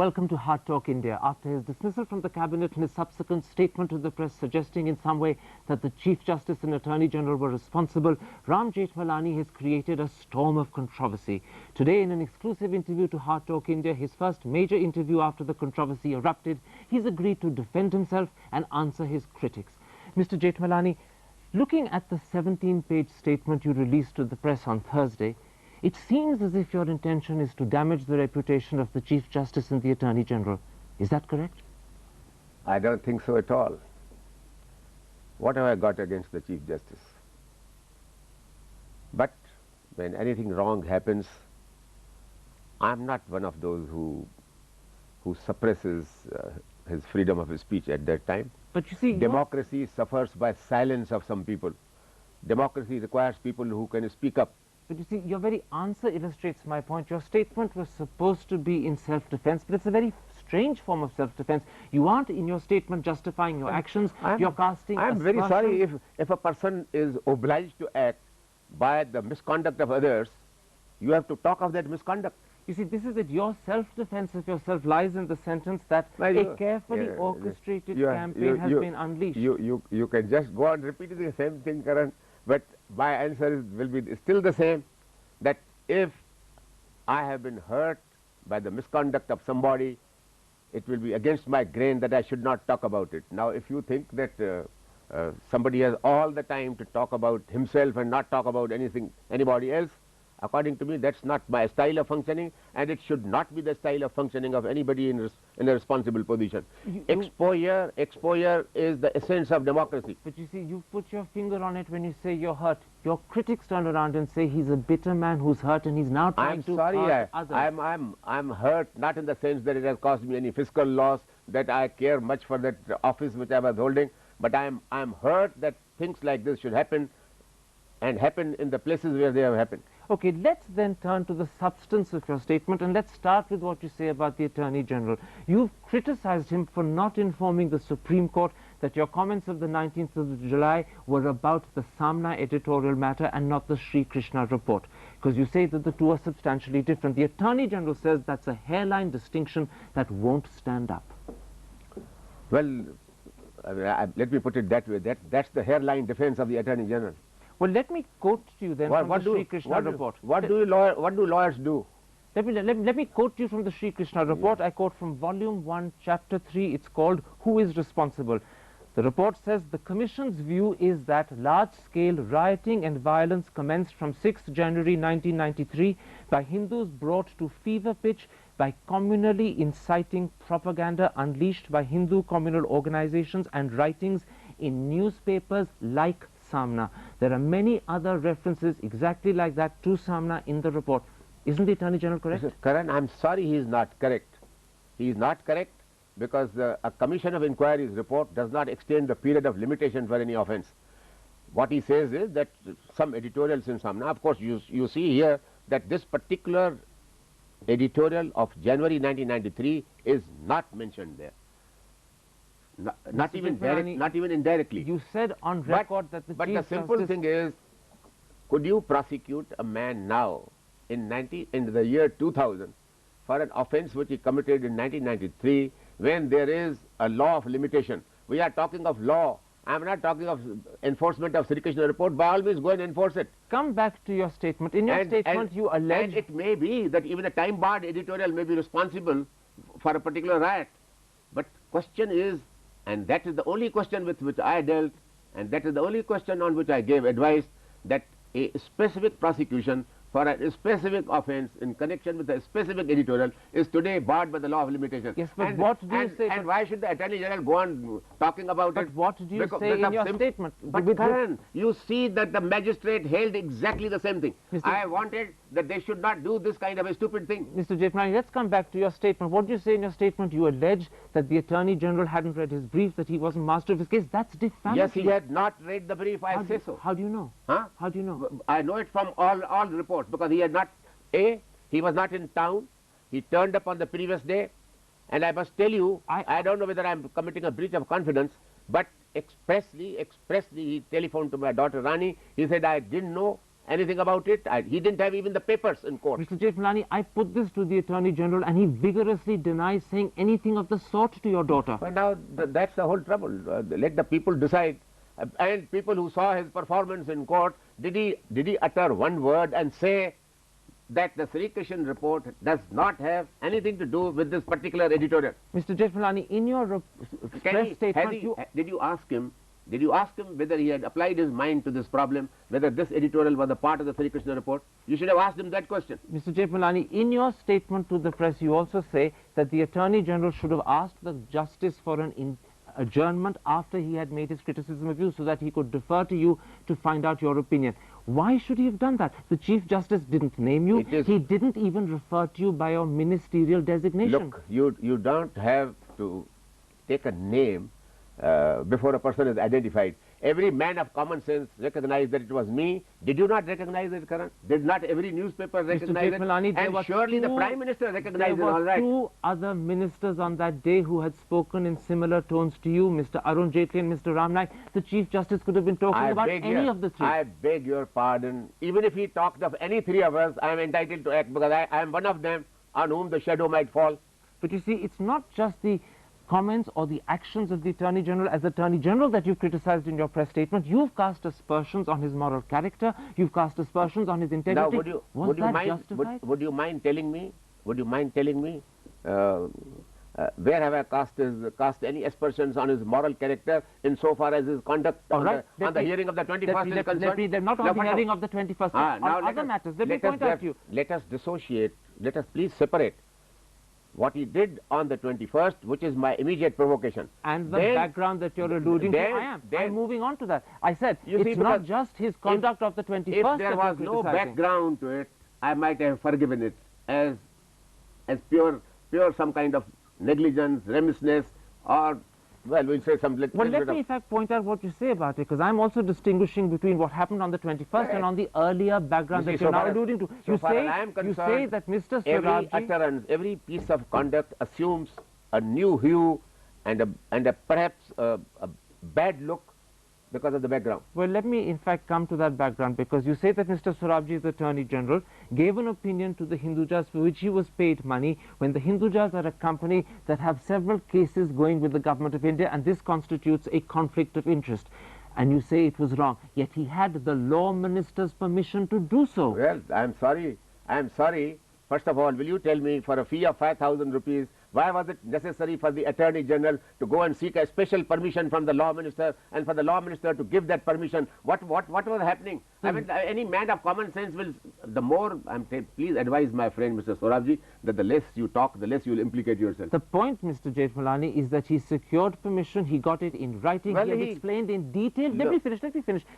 welcome to Hardtalk India. After his dismissal from the cabinet and his subsequent statement to the press suggesting in some way that the Chief Justice and Attorney General were responsible, Ram Jethmalani has created a storm of controversy. Today, in an exclusive interview to Hardtalk India, his first major interview after the controversy erupted, he's agreed to defend himself and answer his critics. Mr. Jethmalani, looking at the 17-page statement you released to the press on Thursday, it seems as if your intention is to damage the reputation of the Chief Justice and the Attorney General. Is that correct? I don't think so at all. What have I got against the Chief Justice? But when anything wrong happens, I'm not one of those who suppresses his freedom of speech at that time. But you see, democracy suffers by silence of some people. Democracy requires people who can speak up. But you see, your very answer illustrates my point. Your statement was supposed to be in self-defense, but it's a very strange form of self-defense. You aren't in your statement justifying your actions. You're casting I'm very sorry if a person is obliged to act by the misconduct of others, you have to talk of that misconduct. You see, this is it. Your self-defense of yourself lies in the sentence that a carefully orchestrated campaign has been unleashed. You can just go on repeating the same thing, Karan, but my answer will be still the same, that if I have been hurt by the misconduct of somebody, it will be against my grain that I should not talk about it. Now, if you think that somebody has all the time to talk about himself and not talk about anybody else, according to me, that's not my style of functioning, and it should not be the style of functioning of anybody in a responsible position. Exposure is the essence of democracy. But you see, you put your finger on it when you say you're hurt. Your critics turn around and say he's a bitter man who's hurt and he's now trying to hurt others. I'm hurt, not in the sense that it has caused me any fiscal loss, that I care much for that office which I was holding, but I'm hurt that things like this should happen and happen in the places where they have happened. Okay, let's then turn to the substance of your statement, and let's start with what you say about the Attorney General. You've criticized him for not informing the Supreme Court that your comments of the 19th of July were about the Samna editorial matter and not the Sri Krishna report, because you say that the two are substantially different. The Attorney General says that's a hairline distinction that won't stand up. Well, let me put it that way. That's the hairline defense of the Attorney General. Well, let me quote to you then from the Sri Krishna report. What do lawyers do? Let me quote you from the Sri Krishna report. I quote from Volume 1, Chapter 3. It's called Who is Responsible? The report says the Commission's view is that large-scale rioting and violence commenced from 6 January 1993 by Hindus brought to fever pitch by communally inciting propaganda unleashed by Hindu communal organizations and writings in newspapers like Samna. There are many other references exactly like that to Samna in the report. Isn't the Attorney General correct? Karan, I'm sorry he is not correct. He is not correct because a Commission of Inquiry's report does not extend the period of limitation for any offense. What he says is that some editorials in Samna, of course you see here that this particular editorial of January 1993 is not mentioned there. Not even indirectly. You said on record that the simple thing is, could you prosecute a man now in the year 2000 for an offense which he committed in 1993 when there is a law of limitation? We are talking of law. I am not talking of enforcement of Sri Krishna report. By all means, go and enforce it. Come back to your statement. In your statement, you allege... And it may be that even a time-barred editorial may be responsible for a particular riot. But question is, and that is the only question with which I dealt, and that is the only question on which I gave advice, that a specific prosecution for a specific offense in connection with a specific editorial is today barred by the law of limitation. Yes, but what do you say? And why should the Attorney General go on talking about it? But what do you say in your statement? But Karan, you see that the magistrate held exactly the same thing. I wanted that they should not do this kind of a stupid thing. Mr. Jethmalani, let's come back to your statement. What do you say in your statement? You allege that the Attorney General hadn't read his brief, that he wasn't master of his case. That's defamatory. Yes, he had not read the brief, I say so. How do you know? Huh? How do you know? I know it from all reports, because he had not, he was not in town, he turned up on the previous day, and I must tell you, I don't know whether I'm committing a breach of confidence, but expressly he telephoned to my daughter Rani. He said, I didn't know anything about it. He didn't have even the papers in court. Mr. Jethmalani, I put this to the Attorney General and he vigorously denies saying anything of the sort to your daughter. But now that's the whole trouble. Let the people decide. And people who saw his performance in court, did he utter one word and say that the Sri Krishnan report does not have anything to do with this particular editorial? Mr. Jethmalani, in your press statement, did you ask him whether he had applied his mind to this problem, whether this editorial was a part of the Sri Krishna report? You should have asked him that question. Mr. Jethmalani, in your statement to the press, you also say that the Attorney General should have asked the Justice for an adjournment after he had made his criticism of you so that he could defer to you to find out your opinion. Why should he have done that? The Chief Justice didn't name you. He didn't even refer to you by your ministerial designation. Look, you don't have to take a name before a person is identified. Every man of common sense recognized that it was me. Did you not recognize it, Karan? Did not every newspaper recognize it? And surely the Prime Minister recognized it, all right. There were two other ministers on that day who had spoken in similar tones to you, Mr. Arun Jaitley and Mr. Ram Naik. The Chief Justice could have been talking about any of the three. I beg your pardon. Even if he talked of any three of us, I am entitled to act because I am one of them on whom the shadow might fall. But you see, it's not just the comments or the actions of the Attorney General as Attorney General that you've criticized in your press statement. You've cast aspersions on his moral character. You've cast aspersions on his integrity. Now, Was that justified? Would you mind telling me? Where have I cast any aspersions on his moral character insofar as his conduct on the hearing of the 21st is concerned? They're not on the hearing of the 21st. On other matters, let me point out to you. Let us dissociate. Let us please separate what he did on the 21st, which is my immediate provocation. And the background that you're alluding to, I'm moving on to that. I said, it's not just his conduct of the 21st. If there was no background to it, I might have forgiven it as pure some kind of negligence, remissness, or, well, we'll say some... Well, let me in fact point out what you say about it, because I'm also distinguishing between what happened on the 21st and on the earlier background that you're now alluding to. You say that Mr. Surabji... Every piece of conduct assumes a new hue and perhaps a bad look because of the background. Well, let me in fact come to that background, because you say that Mr. Surabji, the Attorney General, gave an opinion to the Hindujas for which he was paid money, when the Hindujas are a company that have several cases going with the Government of India, and this constitutes a conflict of interest. And you say it was wrong, yet he had the Law Minister's permission to do so. Well, I'm sorry. First of all, will you tell me, for a fee of 5,000 rupees, why was it necessary for the Attorney General to go and seek a special permission from the Law Minister, and for the Law Minister to give that permission? What was happening? I mean, any man of common sense will, the more, please advise my friend Mr. Surabji, that the less you talk, the less you will implicate yourself. The point, Mr. Jethmalani, is that he secured permission, he got it in writing, well, he had explained in detail, let me finish.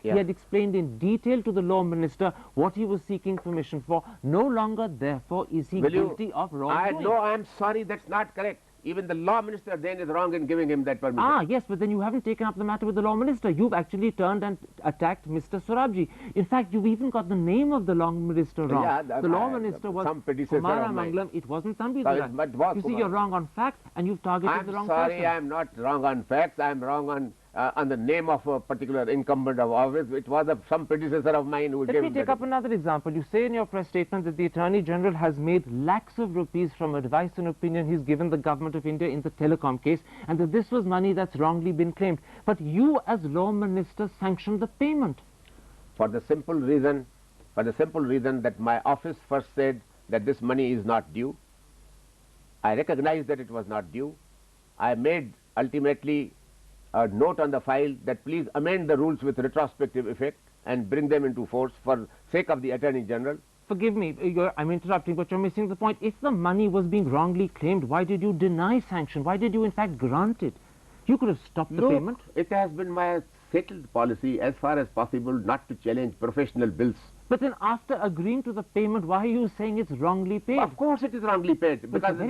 Yeah. He had explained in detail to the Law Minister what he was seeking permission for. No longer, therefore, is he guilty of wrongdoing. No, I'm sorry, that's not correct. Even the Law Minister then is wrong in giving him that permission. Ah, yes, but then you haven't taken up the matter with the Law Minister. You've actually turned and attacked Mr. Surabji. In fact, you've even got the name of the Law Minister wrong. Yeah, the Law Minister was Kumara Mangalam. It wasn't Thambi. You see, you're wrong on facts, and you've targeted the wrong person. I'm sorry, I'm not wrong on facts. I'm wrong on the name of a particular incumbent of office. It was some predecessor of mine who gave me. Let me take up another example. You say in your press statement that the Attorney General has made lakhs of rupees from advice and opinion he's given the Government of India in the telecom case, and that this was money that's wrongly been claimed. But you, as Law Minister, sanctioned the payment. For the simple reason that my office first said that this money is not due. I recognized that it was not due. I made ultimately a note on the file that please amend the rules with retrospective effect and bring them into force for sake of the Attorney General. Forgive me, I'm interrupting, but you're missing the point. If the money was being wrongly claimed, why did you deny sanction? Why did you in fact grant it? You could have stopped the payment. It has been my settled policy as far as possible not to challenge professional bills. But then after agreeing to the payment, why are you saying it's wrongly paid? Of course it is wrongly paid. Because the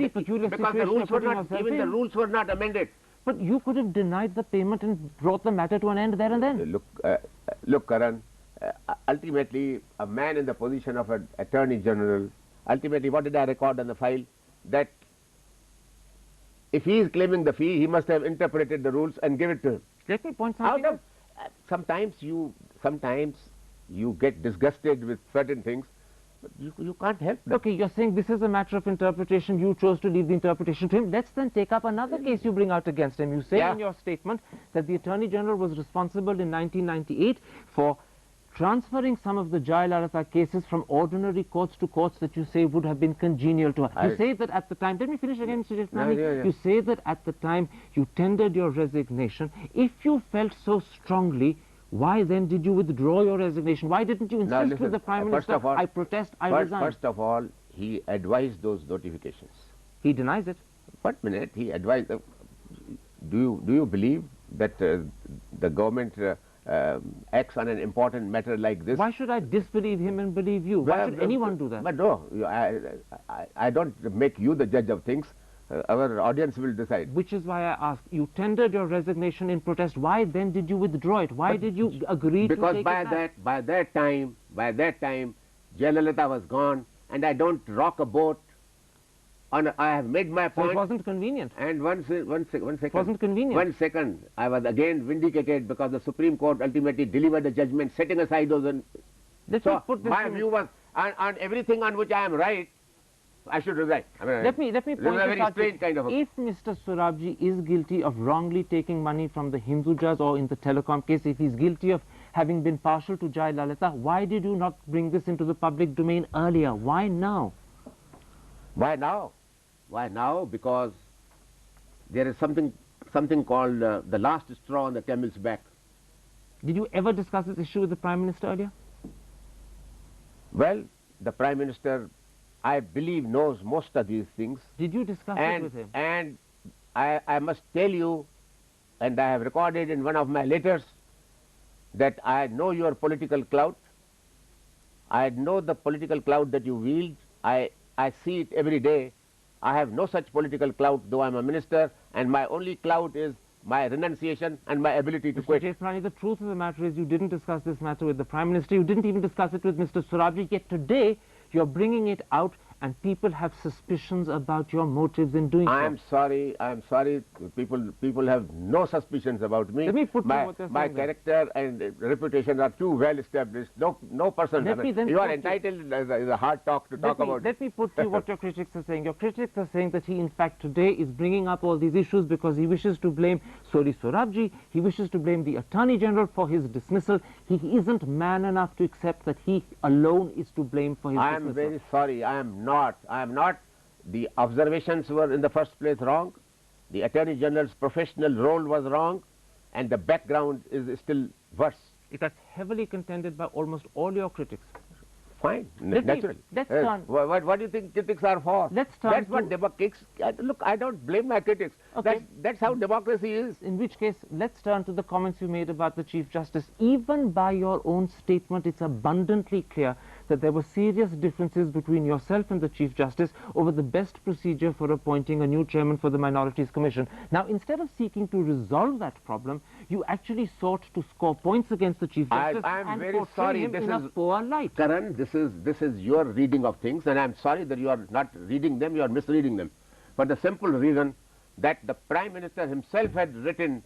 rules were not amended. But you could have denied the payment and brought the matter to an end there and then. Look, Karan, ultimately, a man in the position of an Attorney General, ultimately, what did I record on the file? That if he is claiming the fee, he must have interpreted the rules and give it to him. Let me point something out. Sometimes you get disgusted with certain things, but you can't help them. Okay, you're saying this is a matter of interpretation. You chose to leave the interpretation to him. Let's then take up another case you bring out against him. You say in your statement that the Attorney General was responsible in 1998 for transferring some of the Jayalalitha cases from ordinary courts to courts that you say would have been congenial to her. You say that at the time, let me finish again, Mr. Jethmalani. You say that at the time you tendered your resignation. If you felt so strongly, why then did you withdraw your resignation? Why didn't you insist with the Prime Minister, of all, I protest, I resign? First of all, he advised those notifications. He denies it. What minute he advised? Do you believe that the government acts on an important matter like this? Why should I disbelieve him and believe you? Why should anyone do that? But no, I don't make you the judge of things. Our audience will decide. Which is why I ask, you tendered your resignation in protest. Why then did you withdraw it? Why did you agree to take it back? Because by that time, Jayalalitha was gone, and I don't rock a boat. I have made my point. So it wasn't convenient. And one second. It wasn't convenient. 1 second. I was again vindicated because the Supreme Court ultimately delivered a judgment setting aside those. So my view was on everything on which I am right, I should resign. I mean, let me point this out. If Mr. Sorabji is guilty of wrongly taking money from the Hindujas, or in the telecom case, if he's guilty of having been partial to Jayalalitha, why did you not bring this into the public domain earlier? Why now? Why now? Why now? Because there is something called the last straw on the camel's back. Did you ever discuss this issue with the Prime Minister earlier? Well, the Prime Minister, I believe, knows most of these things. Did you discuss it with him? And I must tell you, and I have recorded in one of my letters, that I know your political clout. I know the political clout that you wield. I see it every day. I have no such political clout, though I'm a minister, and my only clout is my renunciation and my ability to quit. Mr. Jethmalani, the truth of the matter is you didn't discuss this matter with the Prime Minister. You didn't even discuss it with Mr. Sorabji, yet today you're bringing it out and people have suspicions about your motives in doing so. I am sorry. People have no suspicions about me. Let me put my character and reputation are too well established. No person. You are entitled as a hard talk to talk about. Let me put to you what your critics are saying. Your critics are saying that he, in fact, today is bringing up all these issues because he wishes to blame Sori Sorabji. He wishes to blame the Attorney General for his dismissal. He isn't man enough to accept that he alone is to blame for his dismissal. I am very sorry. I am not. The observations were in the first place wrong. The Attorney General's professional role was wrong, and the background is still worse. That's heavily contended by almost all your critics. Fine, naturally. Let's turn. What do you think critics are for? Let's turn. That's what democracy. Look, I don't blame my critics. Okay. That's how democracy is. In which case, let's turn to the comments you made about the Chief Justice. Even by your own statement, it's abundantly clear that there were serious differences between yourself and the Chief Justice over the best procedure for appointing a new chairman for the Minorities Commission. Now, instead of seeking to resolve that problem, you actually sought to score points against the Chief Justice I'm very sorry. Him in a poor light. Karan, this is your reading of things, and I'm sorry that you are not reading them, you are misreading them. For the simple reason that the Prime Minister himself had written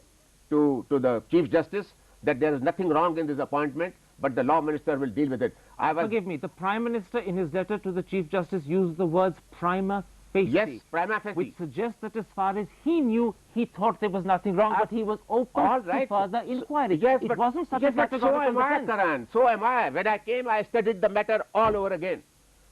to the Chief Justice that there is nothing wrong in this appointment, but the Law Minister will deal with it. Forgive me, the Prime Minister in his letter to the Chief Justice used the words prima facie. Yes, prima facie. Which suggests that as far as he knew, he thought there was nothing wrong, but he was open to further inquiry. Yes, it wasn't such a matter. So am I, Karan. So am I. When I came, I studied the matter all over again.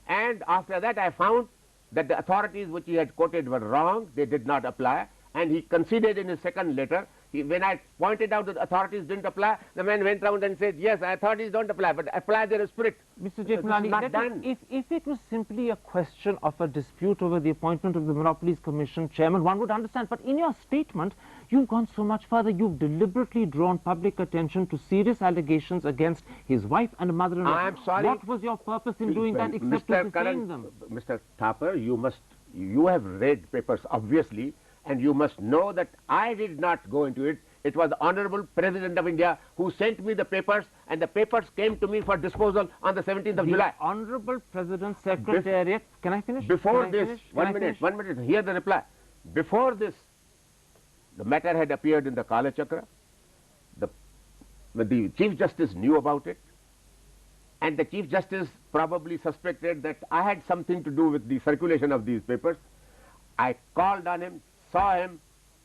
And after that, I found that the authorities which he had quoted were wrong. They did not apply. And he conceded in his second letter. When I pointed out that authorities didn't apply, the man went round and said, yes, authorities don't apply, but apply their spirit. Mr. Jethmalani, if it was simply a question of a dispute over the appointment of the Monopolies Commission chairman, one would understand. But in your statement, you've gone so much further. You've deliberately drawn public attention to serious allegations against his wife and mother-in-law. I am sorry. What was your purpose in doing that except to defame them? Mr. Thapar, you have read papers, obviously, and you must know that I did not go into it. It was the Honorable President of India who sent me the papers, and the papers came to me for disposal on the 17th of July. Honorable President Secretariat, can I finish? Before this, one minute, hear the reply. Before this, the matter had appeared in the Kala Chakra. The Chief Justice knew about it. and the Chief Justice probably suspected that I had something to do with the circulation of these papers. I called on him, saw him,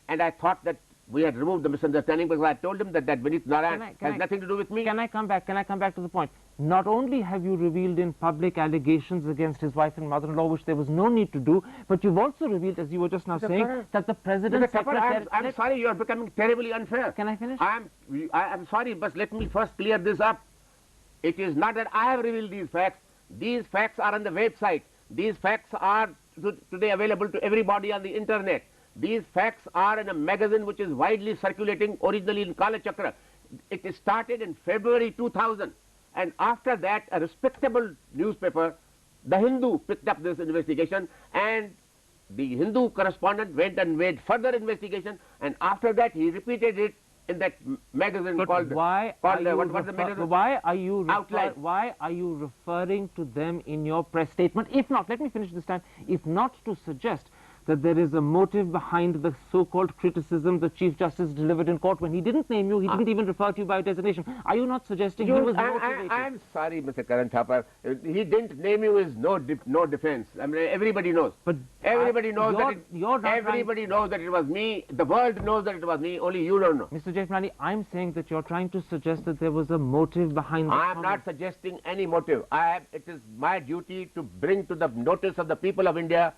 and I thought that we had removed the misunderstanding because I told him that Vineet Narayan has nothing to do with me. Can I come back to the point? Not only have you revealed in public allegations against his wife and mother-in-law, which there was no need to do, but you've also revealed, as you were just now saying, that the President's Secretary... I'm sorry, you are becoming terribly unfair. Can I finish? I'm sorry, but let me first clear this up. It is not that I have revealed these facts. These facts are on the website. These facts are today available to everybody on the internet. These facts are in a magazine which is widely circulating, originally in Kala Chakra. It started in February 2000. And after that, a respectable newspaper, The Hindu, picked up this investigation, and the Hindu correspondent went and made further investigation, and after that he repeated it in that magazine called why are you referring to them in your press statement? If not, let me finish this time, if not to suggest that there is a motive behind the so-called criticism the Chief Justice delivered in court when he didn't name you, he didn't even refer to you by designation. Are you not suggesting he was motivated? I'm sorry, Mr. Karan Thapar. He didn't name you is no defense. I mean, everybody knows. But everybody knows that it was me. The world knows that it was me. Only you don't know. Mr. Jethmalani, I'm saying that you're trying to suggest that there was a motive behind the I'm not suggesting any motive. It is my duty to bring to the notice of the people of India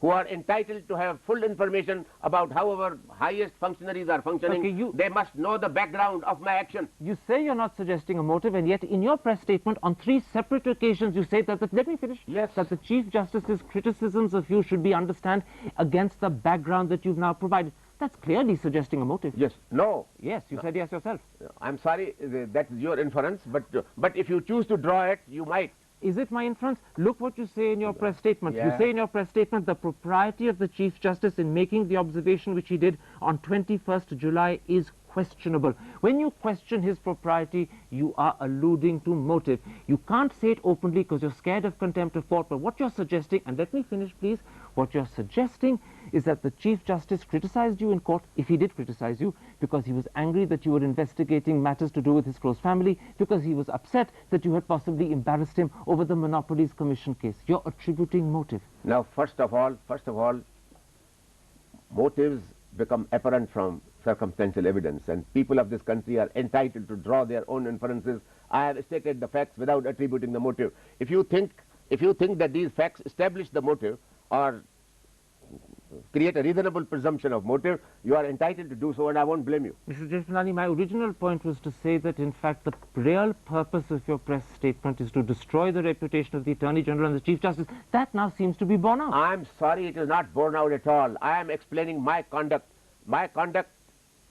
who are entitled to have full information about how our highest functionaries are functioning. Okay, they must know the background of my action. You say you're not suggesting a motive, and yet in your press statement on 3 separate occasions you say that, let me finish, yes, that the Chief Justice's criticisms of you should be understood against the background that you've now provided. That's clearly suggesting a motive. Yes. No. Yes, you said yes yourself. I'm sorry, that's your inference, but if you choose to draw it, you might. Is it my inference? Look what you say in your press statement. Yeah. You say in your press statement the propriety of the Chief Justice in making the observation which he did on 21st July is questionable. When you question his propriety, you are alluding to motive. You can't say it openly because you're scared of contempt of court, but what you're suggesting, and let me finish please, what you're suggesting is that the Chief Justice criticized you in court, if he did criticize you, because he was angry that you were investigating matters to do with his close family, because he was upset that you had possibly embarrassed him over the Monopolies Commission case. You're attributing motive. Now, first of all, motives become apparent from circumstantial evidence, and people of this country are entitled to draw their own inferences. I have stated the facts without attributing the motive. If you think that these facts establish the motive or create a reasonable presumption of motive, you are entitled to do so, and I won't blame you. Mr. Jethmalani, my original point was to say that, in fact, the real purpose of your press statement is to destroy the reputation of the Attorney General and the Chief Justice. That now seems to be borne out. I'm sorry, it is not borne out at all. I am explaining my conduct. My conduct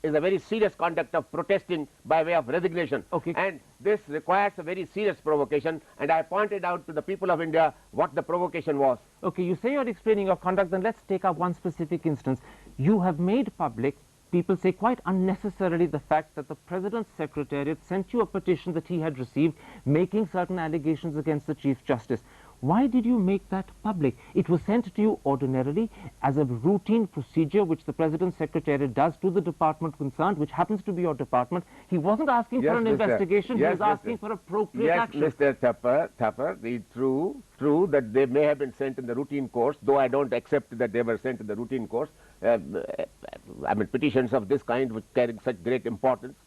is a very serious conduct of protesting by way of resignation. Okay. And this requires a very serious provocation, and I pointed out to the people of India what the provocation was. Okay, you say you're explaining your conduct, then let's take up one specific instance. You have made public, people say quite unnecessarily, the fact that the President's Secretariat sent you a petition that he had received making certain allegations against the Chief Justice. Why did you make that public? It was sent to you ordinarily as a routine procedure which the President's Secretariat does to the department concerned, which happens to be your department. He wasn't asking for an investigation, he was asking for appropriate action. Yes, Mr. Thapar, true that they may have been sent in the routine course, though I don't accept that they were sent in the routine course. I mean, petitions of this kind which carry such great importance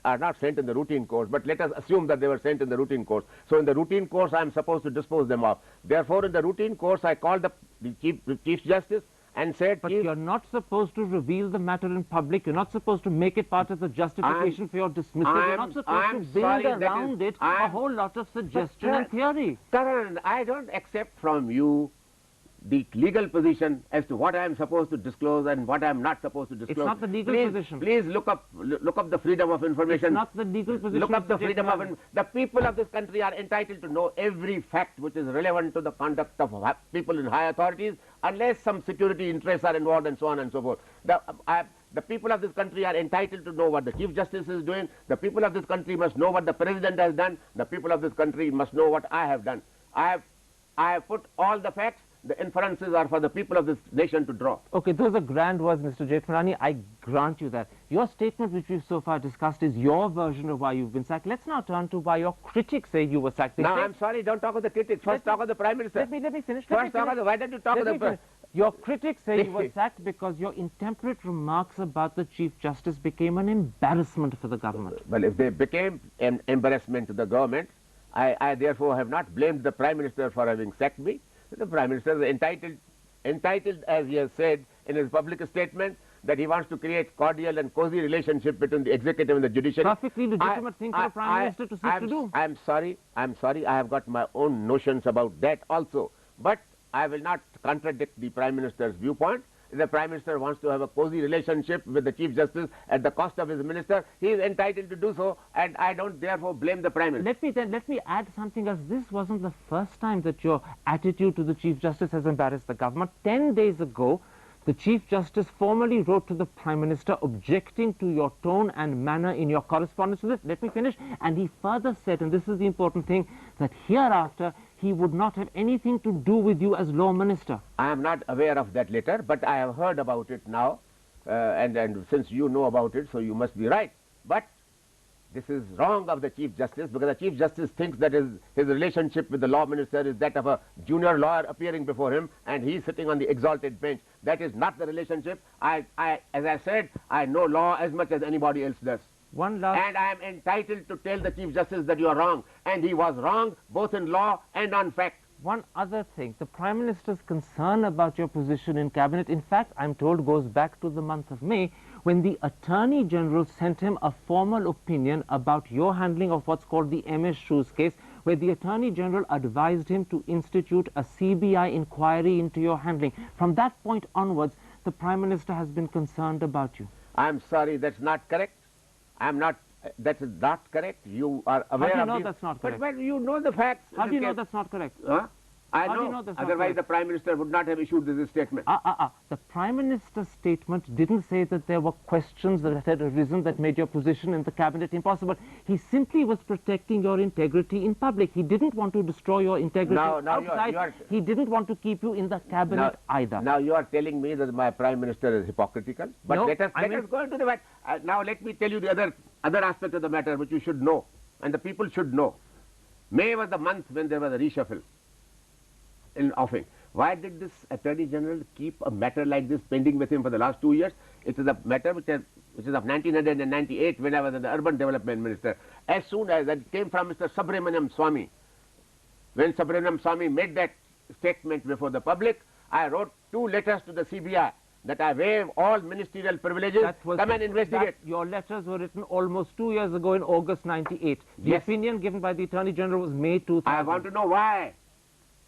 are not sent in the routine course, but let us assume that they were sent in the routine course. So in the routine course, I am supposed to dispose them of. Therefore, in the routine course, I called the Chief Justice and said... But you're not supposed to reveal the matter in public. You're not supposed to make it part of the justification for your dismissal. You're not supposed to build around it a whole lot of suggestion and theory. Karan, I don't accept from you the legal position as to what I am supposed to disclose and what I am not supposed to disclose. It's not the legal position. Please look up the freedom of information. It's not the legal position. Look up the freedom of information. The people of this country are entitled to know every fact which is relevant to the conduct of people in high authorities, unless some security interests are involved and so on and so forth. The people of this country are entitled to know what the Chief Justice is doing. The people of this country must know what the President has done. The people of this country must know what I have done. I have put all the facts. the inferences are for the people of this nation to draw. Okay, those are grand words, Mr. Jethmalani. I grant you that. Your statement, which we've so far discussed, is your version of why you've been sacked. Let's now turn to why your critics say you were sacked. Now, I'm sorry, don't talk of the critics. First talk of the Prime Minister. Let me finish. First talk of the, why don't you talk of the... Your critics say you were sacked because your intemperate remarks about the Chief Justice became an embarrassment for the government. Well, if they became an embarrassment to the government, I therefore have not blamed the Prime Minister for having sacked me. The Prime Minister is entitled, as he has said in his public statement, that he wants to create cordial and cozy relationship between the executive and the judiciary. Perfectly legitimate thing for a Prime Minister to seek to do. I'm sorry, I have got my own notions about that also. But I will not contradict the Prime Minister's viewpoint. If the Prime Minister wants to have a cozy relationship with the Chief Justice at the cost of his minister, he is entitled to do so, and I don't therefore blame the Prime Minister. Let me add something else. This wasn't the first time that your attitude to the Chief Justice has embarrassed the government. 10 days ago, the Chief Justice formally wrote to the Prime Minister objecting to your tone and manner in your correspondence with it. Let me finish. And he further said, and this is the important thing, that hereafter he would not have anything to do with you as Law Minister. I am not aware of that letter, but I have heard about it now, and since you know about it, so you must be right. But this is wrong of the Chief Justice, because the Chief Justice thinks that his relationship with the Law Minister is that of a junior lawyer appearing before him, and he is sitting on the exalted bench. That is not the relationship. As I said, I know law as much as anybody else does. And I am entitled to tell the Chief Justice that you are wrong. And he was wrong both in law and on fact. One other thing, the Prime Minister's concern about your position in Cabinet, in fact, I'm told, goes back to the month of May, when the Attorney General sent him a formal opinion about your handling of what's called the MS Shoes case, where the Attorney General advised him to institute a CBI inquiry into your handling. From that point onwards, the Prime Minister has been concerned about you. I'm sorry, that's not correct. That is not correct. You are aware of... How do you know that's not correct? But you know the facts. How do you know that's not correct? Huh? I How know. do you know that's not Otherwise, correct? the Prime Minister would not have issued this statement. The Prime Minister's statement didn't say that there were questions that had arisen that made your position in the Cabinet impossible. He simply was protecting your integrity in public. He didn't want to destroy your integrity outside. He didn't want to keep you in the Cabinet either. Now you are telling me that my Prime Minister is hypocritical. But No, let us go into the matter. Now let me tell you the other aspect of the matter which you should know, and the people should know. May was the month when there was a reshuffle in offing. Why did this Attorney General keep a matter like this pending with him for the last 2 years? It is a matter which is of 1998, when I was the Urban Development Minister. As soon as that came from Mr. Subramaniam Swamy, when Subramaniam Swamy made that statement before the public, I wrote 2 letters to the CBI that I waive all ministerial privileges, come and investigate. Your letters were written almost 2 years ago in August 98. The opinion given by the Attorney General was May 2000. I want to know why.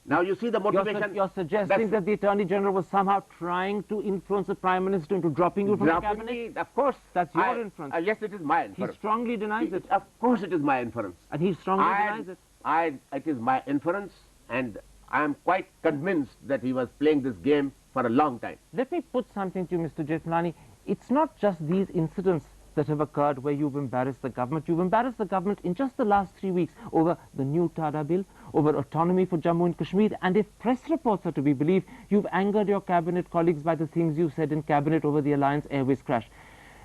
Now you see the motivation. You're suggesting that the Attorney General was somehow trying to influence the Prime Minister into dropping you from the Cabinet? Of course. That's your inference. Yes, it is my inference. He strongly denies it. Of course it is my inference. And he strongly denies it. It is my inference, and I am quite convinced that he was playing this game for a long time. Let me put something to you, Mr. Jethmalani. It's not just these incidents that have occurred where you've embarrassed the government. You've embarrassed the government in just the last 3 weeks over the new Tada bill, over autonomy for Jammu and Kashmir, and if press reports are to be believed, you've angered your Cabinet colleagues by the things you said in Cabinet over the Alliance Airways crash.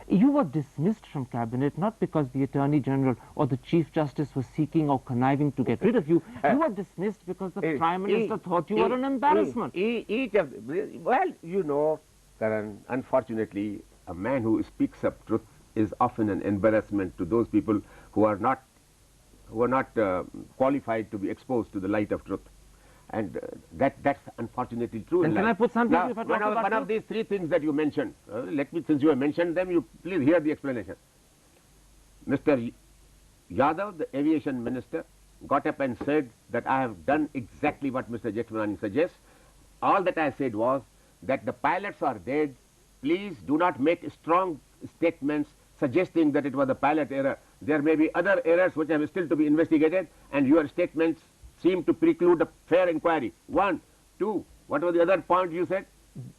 You were dismissed from Cabinet not because the Attorney General or the Chief Justice was seeking or conniving to get rid of you. You were dismissed because the Prime Minister thought you were an embarrassment. Well, you know, Karan, unfortunately, a man who speaks up truth is often an embarrassment to those people who are not qualified to be exposed to the light of truth. And that's unfortunately true. And can I put something now, one of these 3 things that you mentioned, since you have mentioned them, you please hear the explanation. Mr. Yadav, the aviation minister, got up and said that I have done exactly what Mr. Jethmalani suggests. All that I said was that the pilots are dead. Please do not make strong statements suggesting that it was a pilot error. There may be other errors which are still to be investigated, and your statements seem to preclude a fair inquiry. 1, 2, what was the other point you said?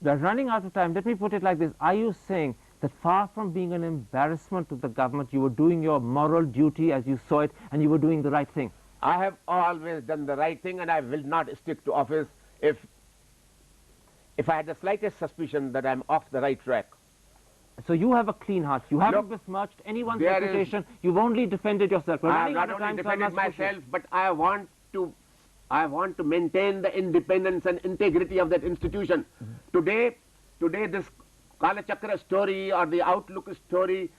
We're running out of time. Let me put it like this. Are you saying that far from being an embarrassment to the government, you were doing your moral duty as you saw it, and you were doing the right thing? I have always done the right thing, and I will not stick to office if if I had the slightest suspicion that I'm off the right track. So you have a clean heart. You haven't Look, besmirched anyone's there is- reputation. You've only defended yourself. We're I running have not out of only time, so I defended must push you. myself, but I want to maintain the independence and integrity of that institution. Today this Kala Chakra story or the Outlook story,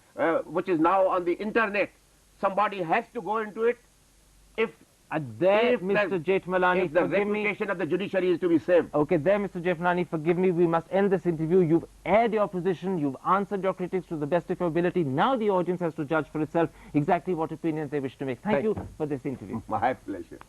which is now on the internet, somebody has to go into it. If There, if Mr. the Jethmalani, if the forgive me. reputation of the judiciary is to be saved. Okay, there, Mr. Jethmalani, forgive me. We must end this interview. You've aired your position. You've answered your critics to the best of your ability. Now the audience has to judge for itself exactly what opinions they wish to make. Thank you for this interview. My pleasure.